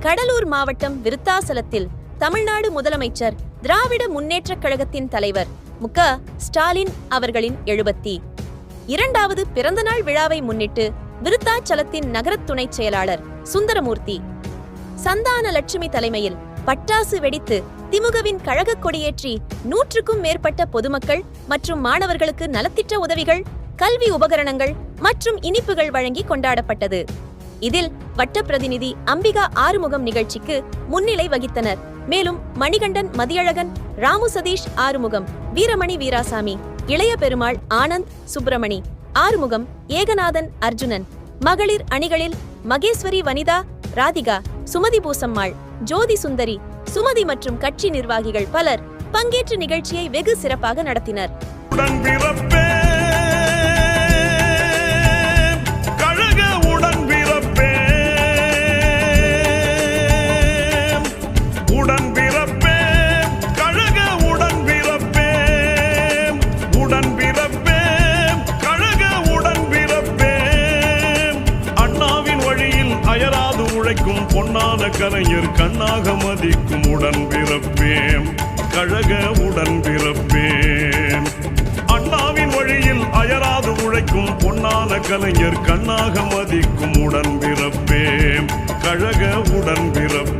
கடலூர் மாவட்டம் விருத்தாசலத்தில் தமிழ்நாடு முதலமைச்சர் திராவிட முன்னேற்றக் கழகத்தின் தலைவர் மு.க. ஸ்டாலின் அவர்களின் 72வது பிறந்தநாள் விழாவை முன்னிட்டு விருத்தாச்சலத்தின் நகர துணைச் செயலாளர் சுந்தரமூர்த்தி சந்தான லட்சுமி தலைமையில் பட்டாசு வெடித்து திமுகவின் கழக கொடியேற்றி 100க்கும் மேற்பட்ட பொதுமக்கள் மற்றும் மாணவர்களுக்கு நலத்திட்ட உதவிகள், கல்வி உபகரணங்கள் மற்றும் இனிப்புகள் வழங்கி கொண்டாடப்பட்டது. இதில் வட்ட பிரதிநிதி அம்பிகா ஆறுமுகம் நிகழ்ச்சிக்கு முன்னிலை வகித்தனர். மேலும் மணிகண்டன் மதியழகன், ராமு சதீஷ் ஆறுமுகம், வீரமணி வீராசாமி, இளைய பெருமாள் ஆனந்த் சுப்பிரமணி, ஆறுமுகம், ஏகநாதன் அர்ஜுனன், மகளிர் அணிகளில் மகேஸ்வரி வனிதா, ராதிகா, சுமதி பூசம்மாள், ஜோதி சுந்தரி, சுமதி மற்றும் கட்சி நிர்வாகிகள் பலர் பங்கேற்று நிகழ்ச்சியை வெகு சிறப்பாக நடத்தினர். பொன்னான கலைஞர் கண்ணாக மதிக்கும் உடன்பிறப்பேம், கழக உடன்பிறப்பேம். அண்ணாவின் வழியில் அயராது உழைக்கும் பொன்னான கலைஞர் கண்ணாக மதிக்கும் உடன்பிறப்பேம், கழக உடன்பிறப்பேம்.